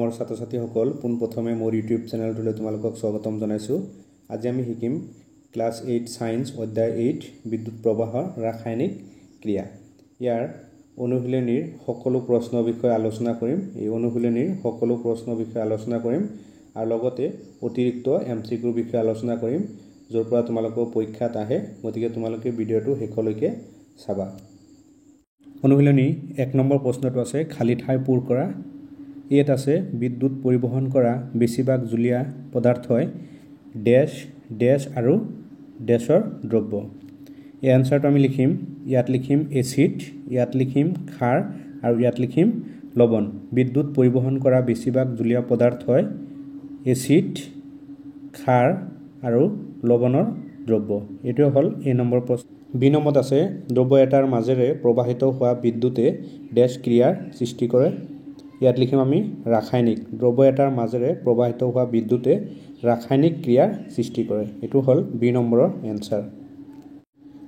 মোৰ ছাত্ৰ ছাত্ৰীসকল পোনপ্ৰথমে মোৰ ইউটিউব চেনেলটোলৈ তোমালোকক স্বাগতম জনাইছোঁ। আজি আমি শিকিম ক্লাছ 8 সায়েন্স অধ্যায় 8 বিদ্যুৎ প্ৰবাহৰ ৰাসায়নিক ক্ৰিয়া। ইয়াৰ অনুশীলনীৰ সকলো প্ৰশ্নৰ বিষয়ে আলোচনা কৰিম। এই অনুশীলনীৰ সকলো প্ৰশ্নৰ বিষয়ে আলোচনা কৰিম আৰু লগতে অতিৰিক্ত এমচিকিউৰ বিষয়ে আলোচনা কৰিম, য'ৰ পৰা তোমালোকৰ পৰীক্ষাত আহে। গতিকে তোমালোকে ভিডিঅ'টো শেষলৈকে চাবা। অনুশীলনী 1 নম্বৰ প্ৰশ্নটো আছে খালী ঠাই পূৰ কৰা। ইয়াত আছে বিদ্যুৎ পৰিবহন কৰা বেছিভাগ জুলীয়া পদাৰ্থই ডেশ ডেশ আৰু ডেশৰ দ্ৰব্য। এই এনসাৰটো আমি লিখিম, ইয়াত লিখিম এচিড, ইয়াত লিখিম ক্ষাৰ আৰু ইয়াত লিখিম লৱণ। বিদ্যুৎ পৰিবহন কৰা বেছিভাগ জুলীয়া পদাৰ্থই এচিড, ক্ষাৰ আৰু লৱণৰ দ্ৰব্য। এইটো হ'ল এ নম্বৰ প্ৰশ্ন। বি নম্বৰত আছে দ্ৰব্য এটাৰ মাজেৰে প্ৰবাহিত হোৱা বিদ্যুতে ডেশ ক্ৰিয়াৰ সৃষ্টি কৰে। ইয়াত লিখিম আমি ৰাসায়নিক। দ্ৰব্য এটাৰ মাজেৰে প্ৰবাহিত হোৱা বিদ্যুতে ৰাসায়নিক ক্ৰিয়াৰ সৃষ্টি কৰে। এইটো হ'ল বি নম্বৰৰ এনসাৰ।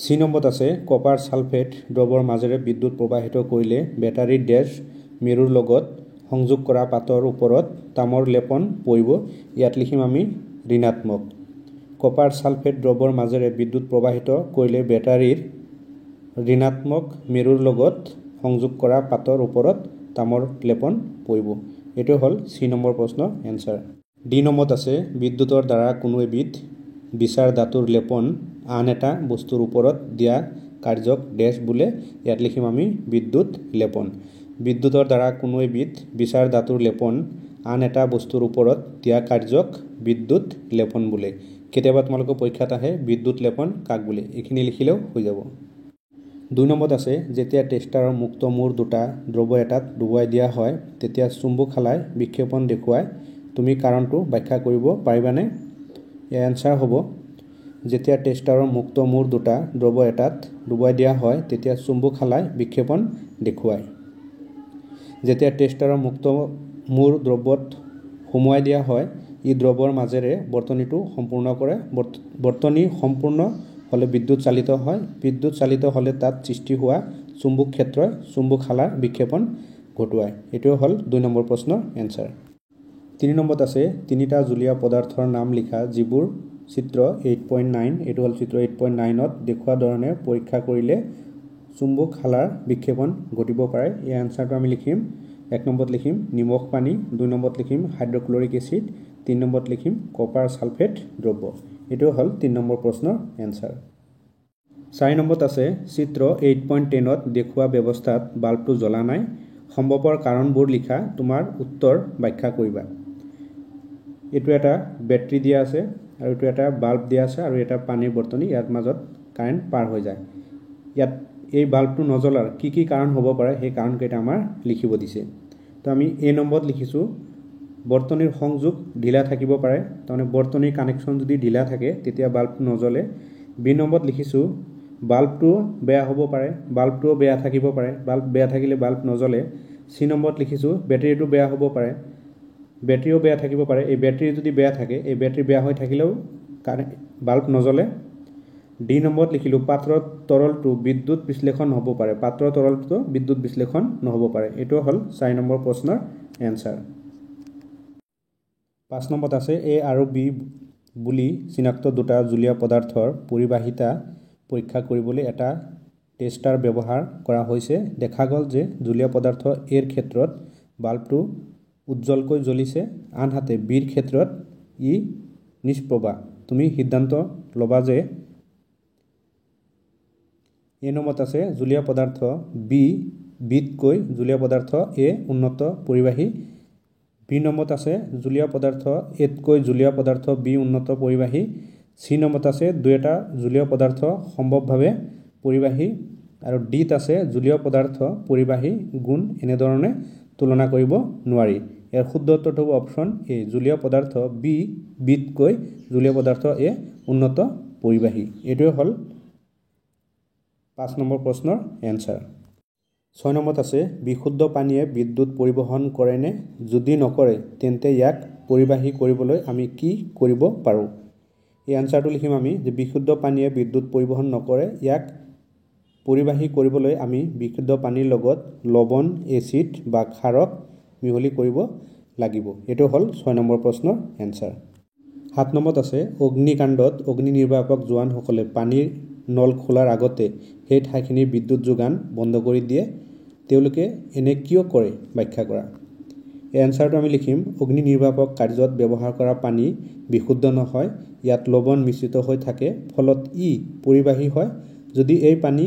চি নম্বৰত আছে কপাৰ ছালফেট দ্ৰব্যৰ মাজেৰে বিদ্যুৎ প্ৰবাহিত কৰিলে বেটাৰীৰ ডেশ মেৰুৰ লগত সংযোগ কৰা পাতৰ ওপৰত তামৰ লেপন পৰিব। ইয়াত লিখিম আমি ঋণাত্মক। কপাৰ ছালফেট দ্ৰব্যৰ মাজেৰে বিদ্যুৎ প্ৰবাহিত কৰিলে বেটাৰীৰ ঋণাত্মক মেৰুৰ লগত সংযোগ কৰা পাতৰ ওপৰত তামৰ লেপন পৰিব। এইটো হ'ল চি নম্বৰ প্ৰশ্নৰ এনসাৰ। ডি নম্বৰত আছে বিদ্যুতৰ দ্বাৰা কোনো এবিধ বিচাৰ ধাতুৰ লেপন আন এটা বস্তুৰ ওপৰত দিয়া কাৰ্যক ডেশ বোলে। ইয়াত লিখিম আমি বিদ্যুৎ লেপন। বিদ্যুতৰ দ্বাৰা কোনো এবিধ বিচাৰ ধাতুৰ লেপন আন এটা বস্তুৰ ওপৰত দিয়া কাৰ্যক বিদ্যুৎ লেপন বোলে। কেতিয়াবা তোমালোকৰ পৰীক্ষাত আহে বিদ্যুৎ লেপন কাক বোলে, এইখিনি লিখিলেও হৈ যাব। 2 নম্বৰত আছে যেতিয়া টেষ্টাৰৰ মুক্ত মূৰ দুটা দ্ৰব্য এটাত ডুবাই দিয়া হয় তেতিয়া চুম্বক শালাই বিক্ষেপণ দেখুৱাই। তুমি কাৰণটো ব্যাখ্যা কৰিব পাৰিবানে? ইয়াৰ এনসাৰ হ'ব যেতিয়া টেষ্টাৰৰ মুক্ত মূৰ দুটা দ্ৰব্য এটাত ডুবাই দিয়া হয় তেতিয়া চুম্বক শালাই বিক্ষেপণ দেখুৱায়। যেতিয়া টেষ্টাৰৰ মুক্ত মূৰ দ্ৰব্যত সুমুৱাই দিয়া হয় ই দ্ৰব্যৰ মাজেৰে বৰ্তনীটো সম্পূৰ্ণ কৰে। বৰ্তনী সম্পূৰ্ণ হ'লে বিদ্যুৎ চালিত হয়। বিদ্যুৎ চালিত হ'লে তাত সৃষ্টি হোৱা চুম্বক ক্ষেত্ৰই চুম্বক শালাৰ বিক্ষেপণ ঘটুৱায়। এইটোৱে হ'ল 2 নম্বৰ প্ৰশ্নৰ এনসাৰ। 3 নম্বৰত আছে তিনিটা জুলীয়া পদাৰ্থৰ নাম লিখা যিবোৰ চিত্ৰ 8.9 এইটো হ'ল চিত্ৰ 8.9ত দেখুওৱা ধৰণে পৰীক্ষা কৰিলে চুম্বক শালাৰ বিক্ষেপণ ঘটিব পাৰে। এই এনসাৰটো আমি লিখিম 1 নম্বৰত লিখিম নিমখ পানী, 2 নম্বৰত লিখিম হাইড্ৰক্লৰিক এচিড, 3 নম্বৰত লিখিম কপাৰ ছালফেট দ্ৰব্য। এইটো হ'ল 3 নম্বৰ প্ৰশ্নৰ এনসাৰ। 4 নম্বৰত আছে চিত্ৰ 8.10ত দেখুওৱা ব্যৱস্থাত বাল্বটো জ্বলা নাই। সম্ভৱৰ কাৰণবোৰ লিখা, তোমাৰ উত্তৰ ব্যাখ্যা কৰিবা। এইটো এটা বেটাৰী দিয়া আছে আৰু এইটো এটা বাল্ব দিয়া আছে আৰু এটা পানীৰ বৰ্তনী, ইয়াৰ মাজত কাৰেণ্ট পাৰ হৈ যায়। ইয়াত এই বাল্বটো নজ্বলাৰ কি কি কাৰণ হ'ব পাৰে সেই কাৰণকেইটা আমাৰ লিখিব দিছে। তো আমি এ নম্বৰত লিখিছোঁ বৰ্তনীৰ সংযোগ ঢিলা থাকিব পাৰে, তাৰমানে বৰ্তনীৰ কানেকশ্যন যদি ঢিলা থাকে তেতিয়া বাল্বটো নজ্বলে। বি নম্বৰত লিখিছোঁ বাল্বটো বেয়া হ'ব পাৰে, বাল্বটোও বেয়া থাকিব পাৰে, বাল্ব বেয়া থাকিলে বাল্ব নজ্বলে। চি নম্বৰত লিখিছোঁ বেটাৰীটো বেয়া হ'ব পাৰে, বেটাৰীও বেয়া থাকিব পাৰে। এই বেটাৰী যদি বেয়া থাকে এই বেটাৰী বেয়া হৈ থাকিলেও বাল্ব নজ্বলে। ডি নম্বৰত লিখিলোঁ পাত্ৰৰ তৰলটো বিদ্যুৎ বিশ্লেষণ হ'ব পাৰে, পাত্ৰৰ তৰলটো বিদ্যুৎ বিশ্লেষণ নহ'ব পাৰে। এইটো হ'ল 4 নম্বৰ প্ৰশ্নৰ এনসাৰ। 5 নম্বৰত আছে এ আৰু বি বুলি চিনাক্ত দুটা জুলীয়া পদাৰ্থৰ পৰিবাহিতা পৰীক্ষা কৰিবলৈ এটা টেষ্টাৰ ব্যৱহাৰ কৰা হৈছে। দেখা গ'ল যে জুলীয়া পদাৰ্থ এৰ ক্ষেত্ৰত বাল্বটো উজ্জ্বলকৈ জ্বলিছে, আনহাতে বিৰ ক্ষেত্ৰত ই নিষ্প্ৰভা। তুমি সিদ্ধান্ত ল'বা যে এ নম্বৰত আছে জুলীয়া পদাৰ্থ বিতকৈ জুলীয়া পদাৰ্থ এ উন্নত পৰিবাহী। বি নম্বৰত আছে জুলীয়া পদাৰ্থ এতকৈ জুলীয়া পদাৰ্থ বি উন্নত পৰিবাহী। চি নম্বৰত আছে দুয়োটা জুলীয় পদাৰ্থ সম্ভৱভাৱে পৰিবাহী আৰু ডিত আছে জুলীয় পদাৰ্থ পৰিবাহী গুণ এনেধৰণে তুলনা কৰিব নোৱাৰি। ইয়াৰ শুদ্ধ উত্তৰটো হ'ব অপশ্যন এ, জুলীয় পদাৰ্থ বিতকৈ জুলীয় পদাৰ্থ এ উন্নত পৰিবাহী। এইটোৱে হ'ল 5 নম্বৰ প্ৰশ্নৰ এনসাৰ। 6 নম্বৰত আছে বিশুদ্ধ পানীয়ে বিদ্যুৎ পৰিবহন কৰেনে? যদি নকৰে তেন্তে ইয়াক পৰিবাহী কৰিবলৈ আমি কি কৰিব পাৰোঁ? এই এনসাৰটো লিখিম আমি যে বিশুদ্ধ পানীয়ে বিদ্যুৎ পৰিবহন নকৰে। ইয়াক পৰিবাহী কৰিবলৈ আমি বিশুদ্ধ পানীৰ লগত লৱণ, এচিড বা ক্ষাৰক মিহলি কৰিব লাগিব। এইটো হ'ল 6 নম্বৰ প্ৰশ্নৰ এনসাৰ। 7 নম্বৰত আছে অগ্নিকাণ্ডত অগ্নি নিৰ্বাপক জোৱানসকলে পানীৰ নল খোলাৰ আগতে সেই ঠাইখিনিৰ বিদ্যুৎ যোগান বন্ধ কৰি দিয়ে। তেওঁলোকে এনে কিয় কৰে ব্যাখ্যা কৰা। এই এনসাৰটো আমি লিখিম অগ্নি নিৰ্বাপক কাৰ্যত ব্যৱহাৰ কৰা পানী বিশুদ্ধ নহয়। ইয়াত লৱণ মিশ্ৰিত হৈ থাকে, ফলত ই পৰিবাহী হয়। যদি এই পানী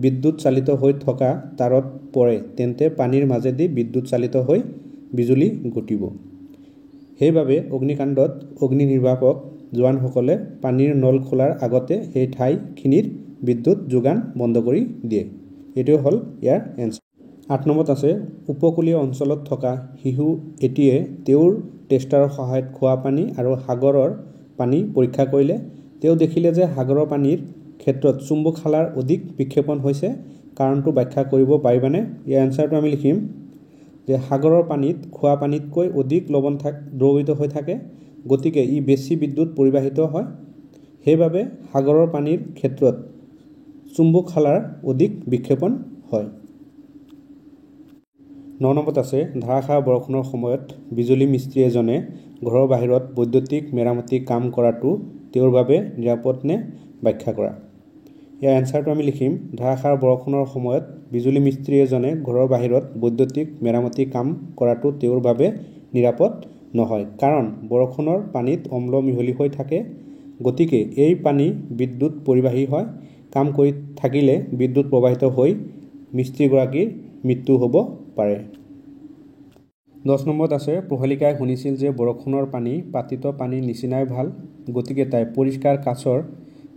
বিদ্যুৎ চালিত হৈ থকা তাৰত পৰে তেন্তে পানীৰ মাজেদি বিদ্যুৎ চালিত হৈ বিজুলী ঘটিব। সেইবাবে অগ্নিকাণ্ডত অগ্নি নিৰ্বাপক জোৱানসকলে পানীৰ নল খোলাৰ আগতে সেই ঠাইখিনিৰ বিদ্যুৎ যোগান বন্ধ কৰি দিয়ে। এইটো হ'ল ইয়াৰ এনসাৰ। 8 নম্বৰত আছে উপকূলীয় অঞ্চলত থকা শিশু এটিয়ে তেওঁৰ টেষ্টাৰৰ সহায়ত খোৱা পানী আৰু সাগৰৰ পানী পৰীক্ষা কৰিলে। তেওঁ দেখিলে যে সাগৰৰ পানীৰ ক্ষেত্ৰত চুম্বক শালাৰ অধিক বিক্ষেপণ হৈছে। কাৰণটো ব্যাখ্যা কৰিব পাৰিবানে? ইয়াৰ এনসাৰটো আমি লিখিম যে সাগৰৰ পানীত খোৱা পানীতকৈ অধিক লৱণ দ্ৰৱীভূত হৈ থাকে, গতিকে ই বেছি বিদ্যুৎ পৰিবাহিত হয়। সেইবাবে সাগৰৰ পানীৰ ক্ষেত্ৰত চুম্বক শালাৰ অধিক বিক্ষেপণ হয়। 9 নম্বৰত আছে ধাৰাসাৰ বৰষুণৰ সময়ত বিজুলী মিস্ত্ৰী এজনে ঘৰৰ বাহিৰত বৈদ্যুতিক মেৰামতি কাম কৰাটো তেওঁৰ বাবে নিৰাপদ নে ব্যাখ্যা কৰা। ইয়াৰ এনসাৰটো আমি লিখিম ধাৰাসাৰ বৰষুণৰ সময়ত বিজুলী মিস্ত্ৰী এজনে ঘৰৰ বাহিৰত বৈদ্যুতিক মেৰামতি কাম কৰাটো তেওঁৰ বাবে নিৰাপদ নহয়, কাৰণ বৰষুণৰ পানীত অম্ল মিহলি হৈ থাকে, গতিকে এই পানী বিদ্যুৎ পৰিবাহী হয়। কাম কৰি থাকিলে বিদ্যুৎ প্ৰবাহিত হৈ মিস্ত্ৰীগৰাকীৰ মৃত্যু হ'ব পাৰে। 10 নম্বৰত আছে প্ৰহেলিকাই শুনিছিল যে বৰষুণৰ পানী পাতিত পানীৰ নিচিনাই ভাল, গতিকে তাই পৰিষ্কাৰ কাঁচৰ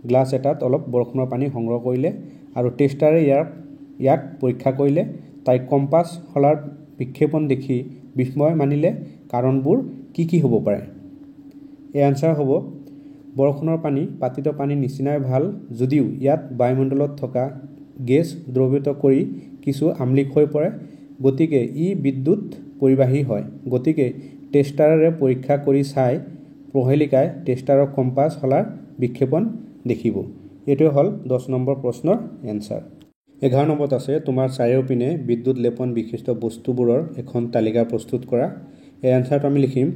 গ্লাছ এটাত অলপ বৰষুণৰ পানী সংগ্ৰহ কৰিলে আৰু টেষ্টাৰে ইয়াক পৰীক্ষা কৰিলে। তাই কম্পাছ শলাৰ বিক্ষেপণ দেখি বিস্ময় মানিলে। কাৰণবোৰ কি হ'ব পাৰে? এই এনসাৰ হ'ব বৰষুণৰ পানী পাতিত পানীৰ নিচিনাই ভাল যদিও ইয়াত বায়ুমণ্ডলত থকা গেছ দ্ৰৱীভূত কৰি কিছু আম্লিক হৈ পৰে, গতিকে ই বিদ্যুৎ পৰিবাহী হয়। গতিকে টেষ্টাৰেৰে পৰীক্ষা কৰি চাই প্ৰহেলিকাই টেষ্টাৰৰ কম্পাছ শলাৰ বিক্ষেপণ দেখিব। এইটো হ'ল 10 নম্বৰ প্ৰশ্নৰ এনসাৰ। 11 নম্বৰত আছে তোমাৰ চাৰিওপিনে বিদ্যুৎ লেপন বিশিষ্ট বস্তুবোৰৰ এখন তালিকা প্ৰস্তুত কৰা। এই এনসাৰটো আমি লিখিম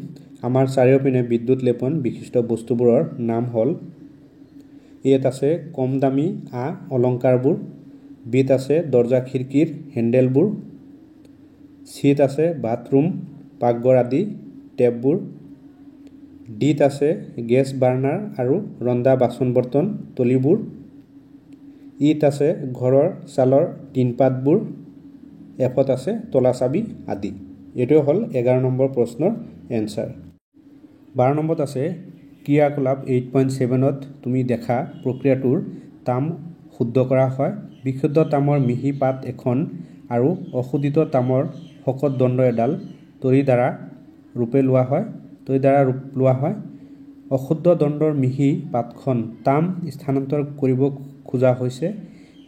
আমাৰ চাৰিওপিনে বিদ্যুৎ লেপন বিশিষ্ট বস্তুবোৰৰ নাম হ'ল এত আছে কম দামী অলংকাৰবোৰ, বিত আছে দৰ্জা খিৰিকীৰ হেণ্ডেলবোৰ, চিত আছে বাথৰুম পাকঘৰ আদি টেপবোৰ, ডিত আছে গেছ বাৰ্ণাৰ আৰু ৰন্ধা বাচন বৰ্তন তলিবোৰ, ইত আছে ঘৰৰ ছালৰ টিনপাতবোৰ, এফত আছে তলা চাবি আদি। এইটো হ'ল 11 নম্বৰ প্ৰশ্নৰ এনসাৰ। 12 নম্বৰত আছে ক্ৰিয়াকলাপ 8.7ত তুমি দেখা প্ৰক্ৰিয়াটোৰ তাম শুদ্ধ কৰা হয়। বিশুদ্ধ তামৰ মিহি পাত এখন আৰু অশোধিত তামৰ শকত দণ্ড এডাল তৰি দ্বাৰা ৰূপে লোৱা হয়। অশুদ্ধ দণ্ডৰ মিহি পাতখন তাম স্থানান্তৰ কৰিব খোজা হৈছে।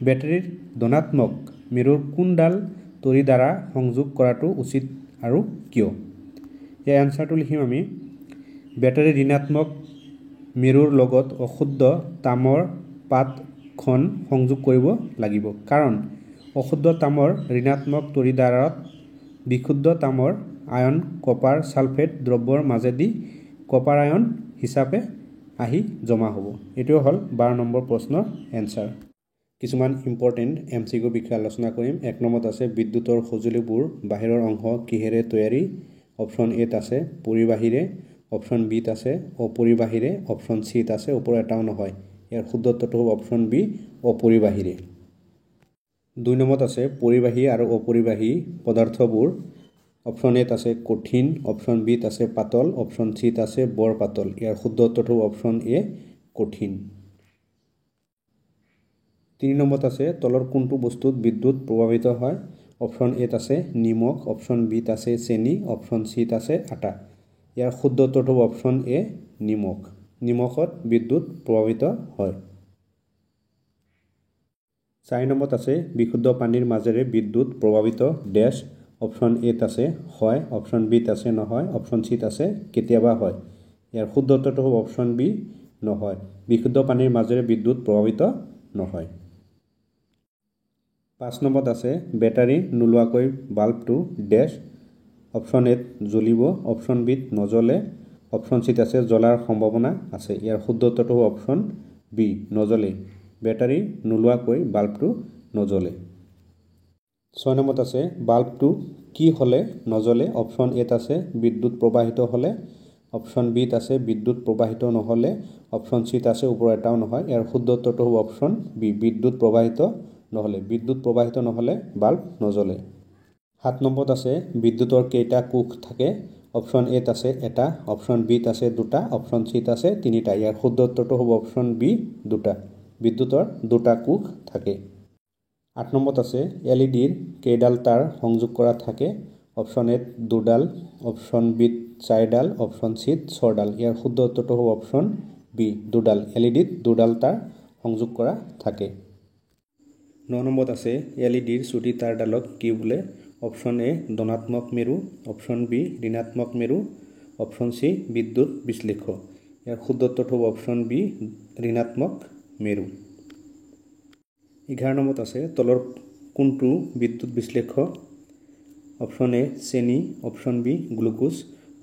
বেটাৰীৰ ধনাত্মক মেৰুৰ কোনডাল তৰি দ্বাৰা সংযোগ কৰাটো উচিত আৰু কিয়? এই এনসাৰটো লিখিম আমি বেটাৰীৰ ঋণাত্মক মেৰুৰ লগত অশুদ্ধ তামৰ পাতখন সংযোগ কৰিব লাগিব, কাৰণ অশুদ্ধ তামৰ ঋণাত্মক তৰিদ্বাৰত বিশুদ্ধ তামৰ আয়ন কপাৰ ছালফেট দ্ৰব্যৰ মাজেদি কপাৰ আয়ন হিচাপে আহি জমা হ'ব। এইটো হ'ল 12 নম্বৰ প্ৰশ্নৰ এনসাৰ। কিছুমান ইম্পৰ্টেণ্ট MCQ বিষয়ে আলোচনা কৰিম। 1 নম্বৰত আছে বিদ্যুতৰ সঁজুলিবোৰ বাহিৰৰ অংশ কিহেৰে তৈয়াৰী। অপশ্যন এত আছে পৰিবাহীৰে, অপশ্যন বিত আছে অপৰিবাহীৰে, অপশ্যন চিত আছে ওপৰৰ এটাও নহয়। ইয়াৰ শুদ্ধ উত্তৰটো হ'ব অপশ্যন বি অপৰিবাহীৰে। 2 নম্বৰত আছে পৰিবাহী আৰু অপৰিবাহী পদাৰ্থবোৰ। অপশ্যন এত আছে কঠিন, অপশ্যন বিত আছে পাতল, অপশ্যন চিত আছে বৰ পাতল। ইয়াৰ শুদ্ধ উত্তৰটো হ'ব অপশ্যন এ কঠিন। 3 নম্বৰত আছে তলৰ কোনটো বস্তুত বিদ্যুৎ প্ৰভাৱিত হয়। অপশ্যন এত আছে নিমখ, অপশ্যন বিত আছে চেনি, অপশ্যন চিত আছে আটা। ইয়াৰ শুদ্ধ উত্তৰটো হ'ব অপশ্যন এ নিমখ। নিমখত বিদ্যুৎ প্ৰভাৱিত হয়। 4 নম্বৰত আছে বিশুদ্ধ পানীৰ মাজেৰে বিদ্যুৎ প্ৰভাৱিত ডেছ। অপশ্যন এত আছে হয়, অপশ্যন বিত আছে নহয়, অপশ্যন চিত আছে কেতিয়াবা হয়। ইয়াৰ শুদ্ধ উত্তৰটো হ'ব অপশ্যন বি নহয়। বিশুদ্ধ পানীৰ মাজেৰে বিদ্যুৎ প্ৰভাৱিত নহয়। 5 নম্বৰত আছে বেটাৰী নোলোৱাকৈ বাল্বটো ডেছ। অপশ্যন এত জ্বলিব, অপশ্যন বিত নজ্বলে, অপশ্যন চিত আছে জ্বলাৰ সম্ভাৱনা আছে। ইয়াৰ শুদ্ধ উত্তৰটো হ'ব অপশ্যন বি নজ্বলে। বেটাৰী নোলোৱাকৈ বাল্বটো নজ্বলে। 6 নম্বৰত আছে বাল্বটো কি হ'লে নজ্বলে। অপশ্যন এত আছে বিদ্যুৎ প্ৰবাহিত হ'লে, অপশ্যন বিত আছে বিদ্যুৎ প্ৰবাহিত নহ'লে, অপশ্যন চিত আছে ওপৰৰ এটাও নহয়। ইয়াৰ শুদ্ধ উত্তৰটো হ'ব অপশ্যন বি বিদ্যুৎ প্ৰবাহিত নহ'লে। বিদ্যুৎ প্ৰবাহিত নহ'লে বাল্ব নজ্বলে। 7 নম্বৰত আছে বিদ্যুতৰ কেইটা কোষ থাকে। অপশ্যন এত আছে এটা, অপশ্যন বিত আছে দুটা, অপশ্যন চিত আছে তিনিটা। ইয়াৰ শুদ্ধ উত্তৰটো হ'ব অপশ্যন বি দুটা। বিদ্যুতৰ দুটা কোষ থাকে। 8 নম্বৰত আছে এলইডিৰ কেইডাল তাৰ সংযোগ কৰা থাকে। অপশ্যন এত দুডাল, অপশ্যন বিত 4ডাল, অপশ্যন চিত 6ডাল। ইয়াৰ শুদ্ধ উত্তৰটো হ'ব অপশ্যন বি দুডাল। এলইডিত দুডাল তাৰ সংযোগ কৰা থাকে। 9 নম্বৰত আছে এলইডিৰ চুটি তাৰডালক কি বোলে। অপশ্যন এ ধনাত্মক মেৰু, অপশ্যন বি ঋণাত্মক মেৰু, অপশ্যন চি বিদ্যুৎ বিশ্লেষ্য। ইয়াৰ শুদ্ধ উত্তৰটো হ'ব অপশ্যন বি ঋণাত্মক মেৰু। 11 নম্বৰত আছে তলৰ কোনটো বিদ্যুৎ বিশ্লেষ্য। অপশ্যন এ চেনি, option B glucose,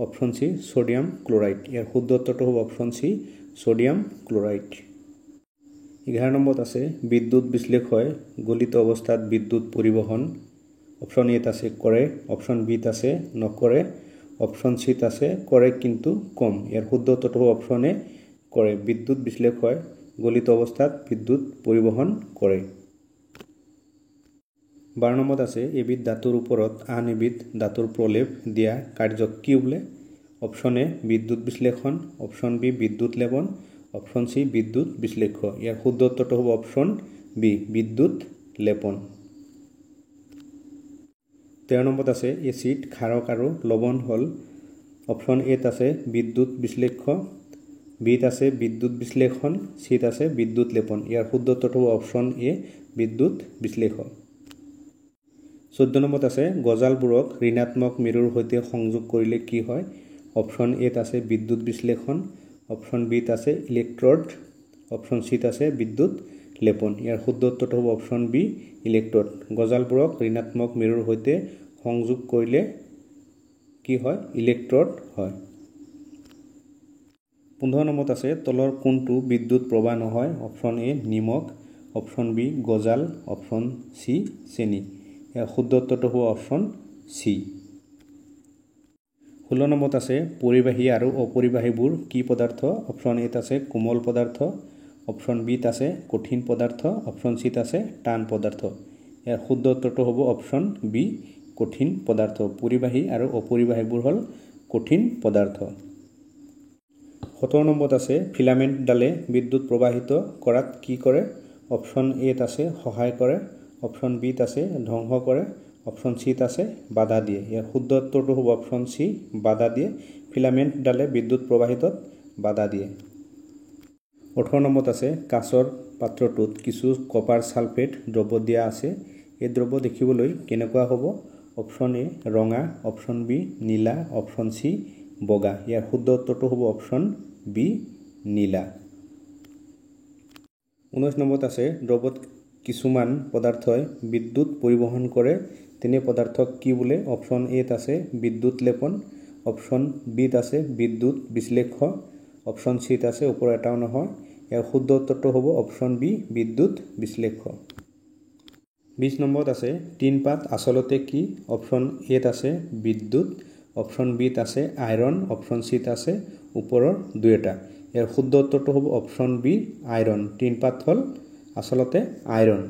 option C sodium chloride. ইয়াৰ শুদ্ধ উত্তৰটো হ'ব অপশ্যন চি সোডিয়াম ক্লোৰাইড। 11 নম্বৰত আছে বিদ্যুৎ বিশ্লেষ্যই গলিত অৱস্থাত বিদ্যুৎ পৰিবহণ। অপশ্যন এত আছে কৰে, অপশ্যন বিত আছে নকৰে, অপশ্যন চিত আছে কৰে কিন্তু কম। ইয়াৰ শুদ্ধ উত্তৰটো হ'ব অপশ্যন এ কৰে। বিদ্যুৎ বিশ্লেষ্যই গলিত অৱস্থাত বিদ্যুৎ পৰিবহণ কৰে। 12 নম্বৰত আছে এবিধ ধাতুৰ ওপৰত আন এবিধ ধাতুৰ প্ৰলেপ দিয়া কাৰ্যক কি বোলে। অপশ্যন এ বিদ্যুৎ বিশ্লেষণ, অপশ্যন বি বিদ্যুৎ লেপন, অপশ্যন চি বিদ্যুৎ বিশ্লেষ্য। ইয়াৰ শুদ্ধ উত্তৰটো হ'ব অপশ্যন বি বিদ্যুৎ লেপন। 13 নম্বৰত আছে এচিড, ক্ষাৰক আৰু লৱণ হ'ল। অপশ্যন এত আছে বিদ্যুৎ বিশ্লেষ্য, বিত আছে বিদ্যুৎ বিশ্লেষণ, চিত আছে বিদ্যুৎ লেপন। ইয়াৰ শুদ্ধ উত্তৰটো হ'ব অপশ্যন এ বিদ্যুৎ বিশ্লেষ্য। 14 নম্বৰত আছে গজালবোৰক ঋণাত্মক মেৰুৰ সৈতে সংযোগ কৰিলে কি হয়। অপশ্যন এত আছে বিদ্যুৎ বিশ্লেষণ, অপশ্যন বিত আছে ইলেক্ট্ৰড, অপশ্যন চিত আছে বিদ্যুৎ লেপন। ইয়াৰ শুদ্ধ উত্তৰটো হ'ব অপশ্যন বি ইলেক্ট্ৰড। গজালবোৰক ঋণাত্মক মেৰুৰ সৈতে সংযোগ কৰিলে কি হয় ইলেক্ট্ৰড হয়। 15 নম্বৰত আছে তলৰ কোনটো বিদ্যুৎ প্ৰবাহ নহয়। অপশ্যন এ নিমখ, অপশ্যন বি গজাল, অপশ্যন চি চেনি। ইয়াৰ শুদ্ধ উত্তৰটো হ'ব অপশ্যন চি। 16 নম্বৰত আছে পৰিবাহী আৰু অপৰিবাহীবোৰ কি পদাৰ্থ। অপশ্যন এত আছে কোমল পদাৰ্থ, অপশ্যন বিত আছে কঠিন পদাৰ্থ, অপশ্যন চিত আছে টান পদাৰ্থ। ইয়াৰ শুদ্ধ উত্তৰটো হ'ব অপশ্যন বি কঠিন পদাৰ্থ। পৰিবাহী আৰু অপৰিবাহীবোৰ হ'ল কঠিন পদাৰ্থ। 17 নম্বৰত আছে ফিলামেণ্টডালে বিদ্যুৎ প্ৰবাহিত কৰাত কি কৰে। অপশ্যন এত আছে সহায় কৰে, অপশ্যন বিত আছে ধ্বংস কৰে, অপশ্যন চিত আছে বাধা দিয়ে। ইয়াৰ শুদ্ধ উত্তৰটো হ'ব অপশ্যন চি বাধা দিয়ে। ফিলামেণ্টডালে বিদ্যুৎ প্ৰবাহিতত বাধা দিয়ে। 18 নম্বৰত আছে কাঁচৰ পাত্ৰটোত কিছু কপাৰ ছালফেট দ্ৰব্য দিয়া আছে। এই দ্ৰব্য দেখিবলৈ কেনেকুৱা হ'ব। অপশ্যন এ ৰঙা, অপশ্যন বি নীলা, অপশ্যন চি বগা। ইয়াৰ শুদ্ধ উত্তৰটো হ'ব অপশ্যন বি নীলা। 19 নম্বৰত আছে দ্ৰব্যত কিছুমান পদাৰ্থই বিদ্যুৎ পৰিবহণ কৰে, তেনে পদাৰ্থক কি বোলে। অপশ্যন এত আছে বিদ্যুৎ লেপন, অপশ্যন বিত আছে বিদ্যুৎ বিশ্লেষ্য, অপশ্যন চিত আছে ওপৰৰ এটাও নহয়। ইয়াৰ শুদ্ধ উত্তৰটো হ'ব অপশ্যন বি বিদ্যুৎ বিশ্লেষ্য। 20 নম্বৰত আছে টিনপাত আচলতে কি। অপশ্যন এত আছে বিদ্যুৎ, অপশ্যন বিত আছে আইৰণ, অপশ্যন চিত আছে ওপৰৰ দুই এটা। ইয়াৰ শুদ্ধ উত্তৰটো হ'ব অপশ্যন বি আইৰণ। টিনপাত হ'ল আচলতে আইৰণ।